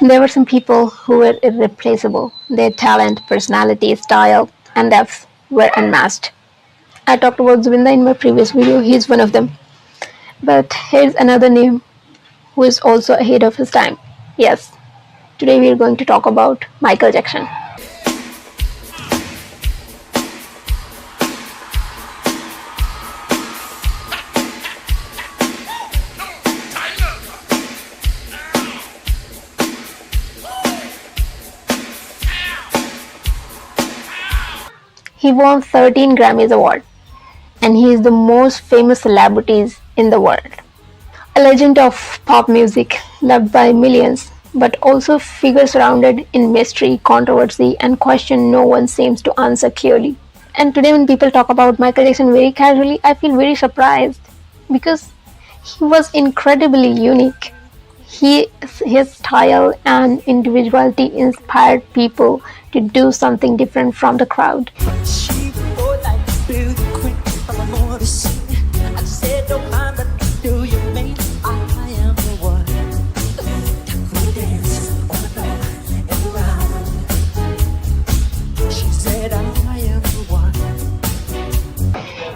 There were some people who were irreplaceable. Their talent, personality, style, and depth were unmatched. I talked about Zubinda in my previous video, he's one of them. But here's another name who is also ahead of his time. Yes, today we are going to talk about Michael Jackson. He won 13 Grammys Awards, and he is the most famous celebrity in the world. A legend of pop music, loved by millions, but also a figure surrounded in mystery, controversy, and question no one seems to answer clearly. And today, when people talk about Michael Jackson very casually, I feel very surprised because he was incredibly unique. His style and individuality inspired people to do something different from the crowd.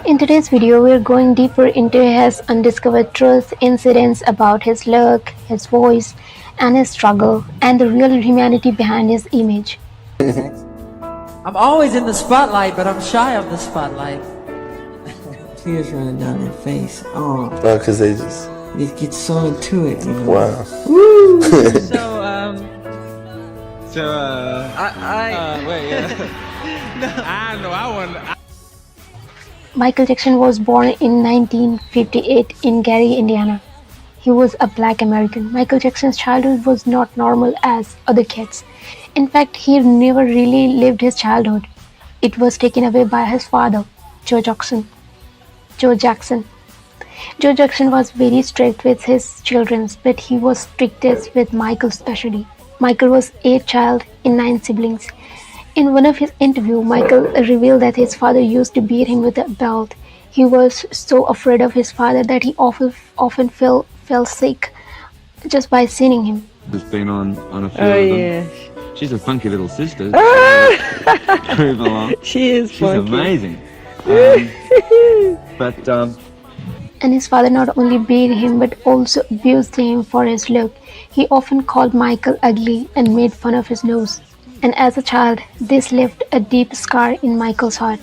In today's video, we are going deeper into his undiscovered truth, incidents about his look, his voice, and his struggle, and the real humanity behind his image. I'm always in the spotlight, but I'm shy of the spotlight. Tears running down their face. Oh, because they just get so into it. You know? wow. Woo! Wait, yeah. I know. I want. Michael Jackson was born in 1958 in Gary, Indiana. He was a black American. Michael Jackson's childhood was not normal as other kids. In fact, he never really lived his childhood. It was taken away by his father, Joe Jackson. Joe Jackson was very strict with his children, but he was strictest with Michael especially. Michael was eighth child in 9 siblings. In one of his interviews, Michael revealed that his father used to beat him with a belt. He was so afraid of his father that he often fell sick just by seeing him. Has been on a few Oh, of them. yeah. She's a funky little sister. Move along. She is She's funky. amazing. But And his father not only beat him but also abused him for his look. He often called Michael ugly and made fun of his nose. And as a child, this left a deep scar in Michael's heart.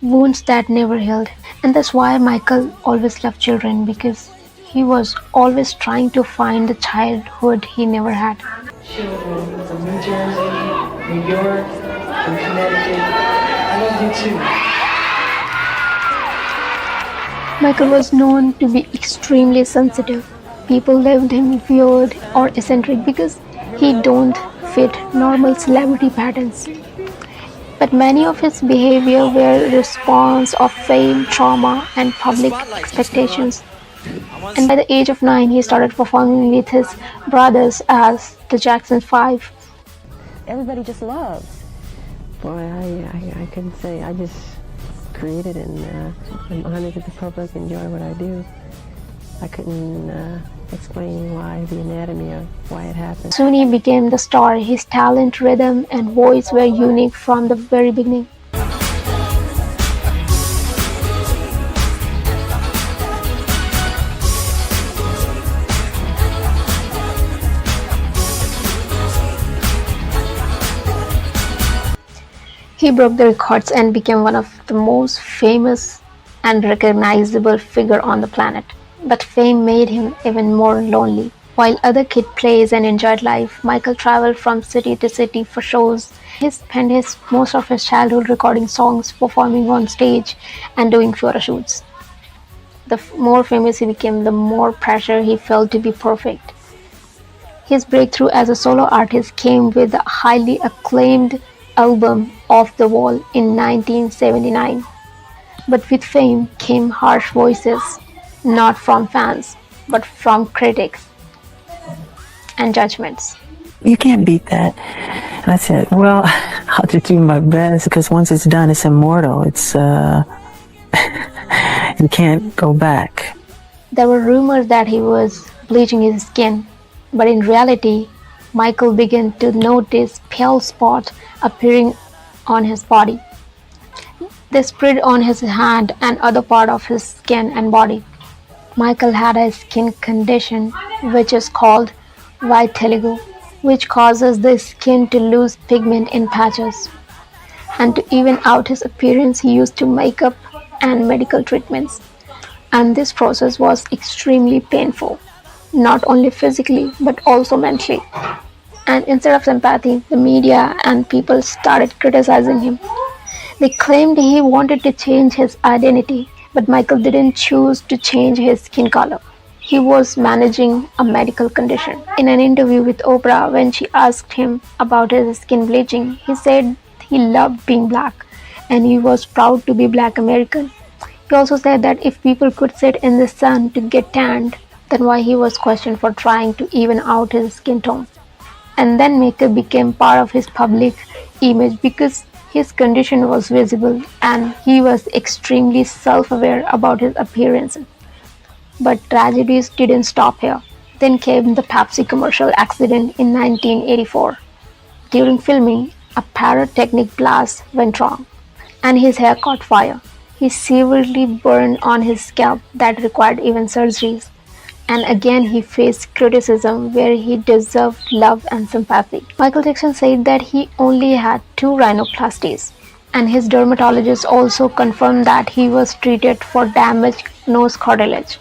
Wounds that never healed. And that's why Michael always loved children, because he was always trying to find the childhood he never had. Children from New Jersey, New York, from Connecticut. I love you too. Michael was known to be extremely sensitive. People labeled him weird or eccentric because he don't fit normal celebrity patterns. But many of his behavior were response of fame, trauma, and public expectations. And by the age of 9, he started performing with his brothers as the Jackson 5. Everybody just loves. Boy, I couldn't say. I just created and I'm honored that the public enjoy what I do. I couldn't explain why, the anatomy of why it happened. Soon he became the star. His talent, rhythm, and voice were unique from the very beginning. He broke the records and became one of the most famous and recognizable figure on the planet. But fame made him even more lonely. While other kids played and enjoyed life, Michael traveled from city to city for shows. He spent most of his childhood recording songs, performing on stage, and doing photo shoots. The more famous he became, the more pressure he felt to be perfect. His breakthrough as a solo artist came with the highly acclaimed album Off the Wall in 1979. But with fame came harsh voices, not from fans, but from critics and judgments. You can't beat that. And I said, well, I'll just do my best, because once it's done, it's immortal. It's, you can't go back. There were rumors that he was bleaching his skin, But in reality, Michael began to notice pale spots appearing on his body. They spread on his hand and other part of his skin and body. Michael had a skin condition which is called vitiligo, which causes the skin to lose pigment in patches. And to even out his appearance, he used to makeup and medical treatments. And this process was extremely painful, not only physically but also mentally. And instead of sympathy, the media and people started criticizing him. They claimed he wanted to change his identity, but Michael didn't choose to change his skin color. He was managing a medical condition. In an interview with Oprah, when she asked him about his skin bleaching, he said he loved being black and he was proud to be Black American. He also said that if people could sit in the sun to get tanned, then why he was questioned for trying to even out his skin tone. And then makeup became part of his public image because his condition was visible and he was extremely self-aware about his appearance. But tragedies didn't stop here. Then came the Pepsi commercial accident in 1984. During filming, a pyrotechnic blast went wrong and his hair caught fire. He severely burned on his scalp that required even surgeries. And again he faced criticism where he deserved love and sympathy. Michael Jackson said that he only had 2 rhinoplasties, and his dermatologist also confirmed that he was treated for damaged nose cartilage.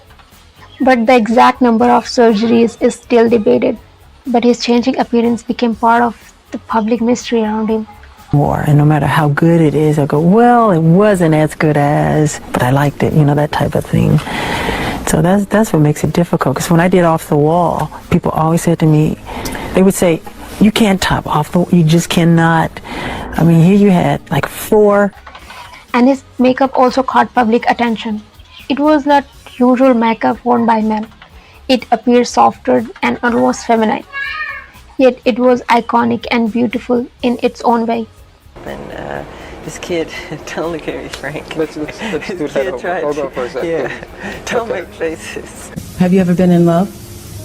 But the exact number of surgeries is still debated. But his changing appearance became part of the public mystery around him. War, and no matter how good it is, I'll go, well, it wasn't as good as, but I liked it, that type of thing. So that's what makes it difficult, because when I did Off the Wall, people always said to me, they would say, you can't top Off the Wall, you just cannot. I mean, here you had like 4. And his makeup also caught public attention. It was not usual makeup worn by men. It appeared softer and almost feminine. Yet it was iconic and beautiful in its own way. And this kid, tell him to carry Frank. Let's do that. Hold on for a second. Yeah, don't make faces. Have you ever been in love?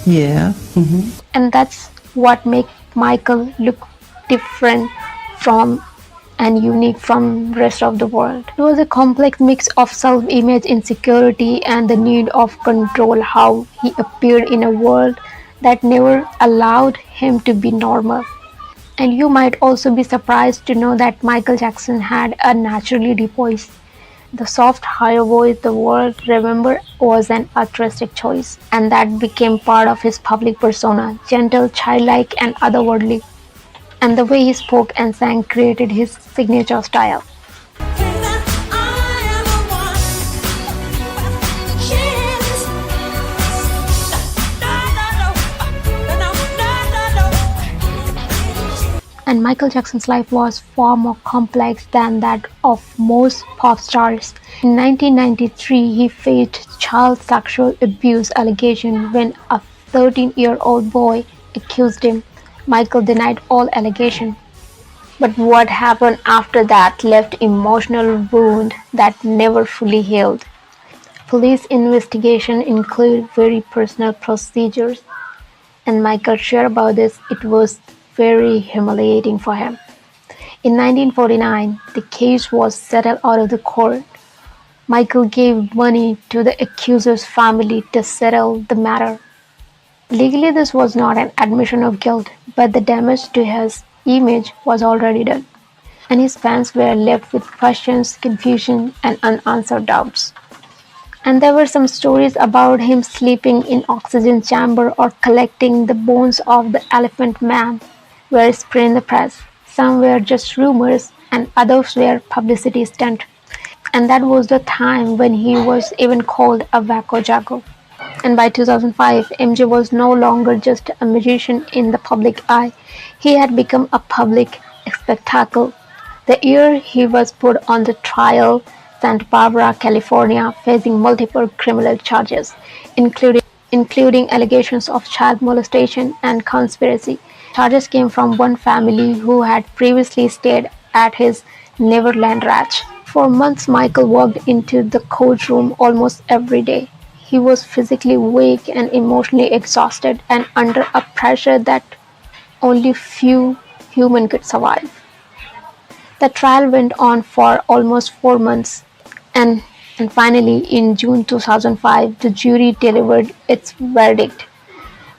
Yeah. And that's what makes Michael look different from and unique from rest of the world. It was a complex mix of self-image insecurity and the need of control, how he appeared in a world that never allowed him to be normal. And you might also be surprised to know that Michael Jackson had a naturally deep voice. The soft, higher voice the world remembered was an altruistic choice, and that became part of his public persona, gentle, childlike, and otherworldly. And the way he spoke and sang created his signature style. And Michael Jackson's life was far more complex than that of most pop stars. In 1993, he faced child sexual abuse allegations when a 13-year-old boy accused him. Michael denied all allegations. But what happened after that left emotional wound that never fully healed. Police investigation include very personal procedures, and Michael shared about this. It was very humiliating for him. In 1949, the case was settled out of the court. Michael gave money to the accuser's family to settle the matter. Legally, this was not an admission of guilt, but the damage to his image was already done, and his fans were left with questions, confusion, and unanswered doubts. And there were some stories about him sleeping in oxygen chamber or collecting the bones of the Elephant Man were spread in the press. Some were just rumors and others were publicity stunt. And that was the time when he was even called a Wacko Jacko. And by 2005, MJ was no longer just a magician in the public eye. He had become a public spectacle. The year he was put on the trial, Santa Barbara, California, facing multiple criminal charges, including allegations of child molestation and conspiracy. Charges came from one family who had previously stayed at his Neverland Ranch. For months, Michael walked into the courtroom almost every day. He was physically weak and emotionally exhausted and under a pressure that only few humans could survive. The trial went on for almost 4 months, and, and finally, in June 2005, the jury delivered its verdict.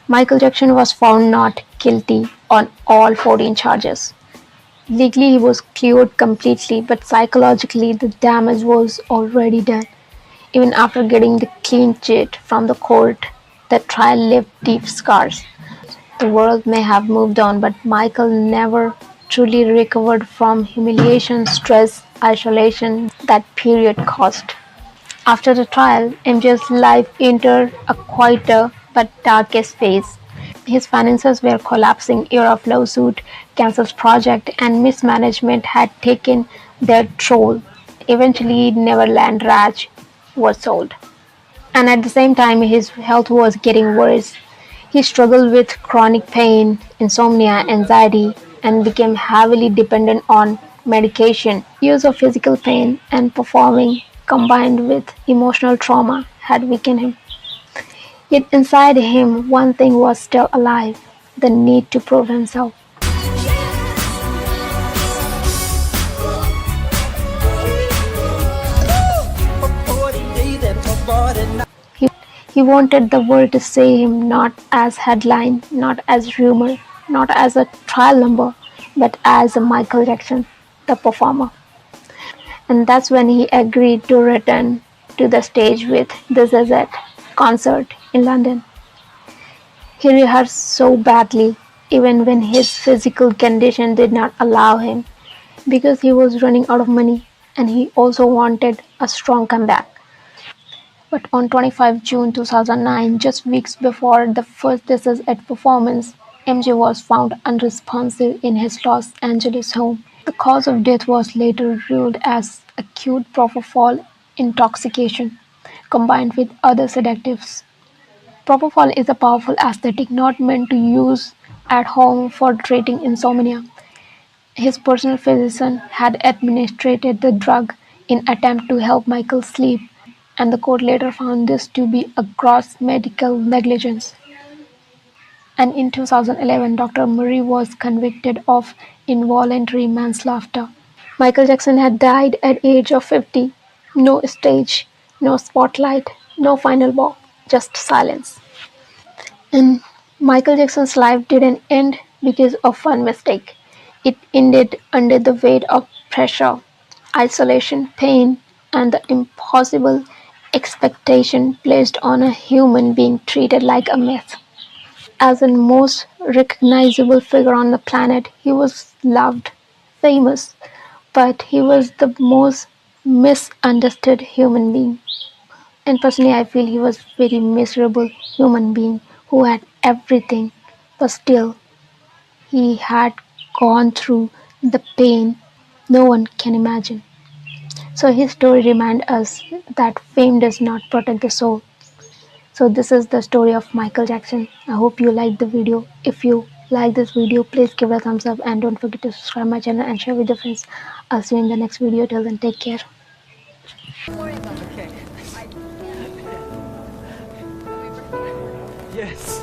Michael Jackson was found not guilty on all 14 charges. Legally, he was cleared completely, but psychologically, the damage was already done. Even after getting the clean chit from the court, the trial left deep scars. The world may have moved on, but Michael never truly recovered from humiliation, stress, isolation that period caused. After the trial, MJ's life entered a quieter but darkest phase. His finances were collapsing, year of lawsuit, cancelled project, and mismanagement had taken their toll. Eventually, Neverland Raj was sold. And at the same time, his health was getting worse. He struggled with chronic pain, insomnia, anxiety, and became heavily dependent on medication. Years of physical pain and performing, combined with emotional trauma, had weakened him. Yet inside him, one thing was still alive: the need to prove himself. He, he wanted the world to see him not as headline, not as rumor, not as a trial number, but as a Michael Jackson, the performer. And that's when he agreed to return to the stage with This Is It concert in London. He rehearsed so badly, even when his physical condition did not allow him, because he was running out of money and he also wanted a strong comeback. But on 25 June 2009, just weeks before the first This Is It performance, MJ was found unresponsive in his Los Angeles home. The cause of death was later ruled as acute propofol intoxication combined with other sedatives. Propofol is a powerful anesthetic not meant to use at home for treating insomnia. His personal physician had administered the drug in attempt to help Michael sleep, and the court later found this to be a gross medical negligence. And in 2011, Doctor Murray was convicted of involuntary manslaughter. Michael Jackson had died at the age of 50. No stage, no spotlight, no final bow, just silence. And Michael Jackson's life didn't end because of one mistake. It ended under the weight of pressure, isolation, pain, and the impossible expectation placed on a human being treated like a myth. As the most recognizable figure on the planet, he was loved, famous, but he was the most misunderstood human being. And personally, I feel he was a very miserable human being who had everything, but still he had gone through the pain no one can imagine. So his story reminds us that fame does not protect the soul. So this is the story of Michael Jackson. I hope you liked the video. If you like this video, please give it a thumbs up and don't forget to subscribe my channel and share with your friends. I'll see you in the next video. Till then, take care. Yes.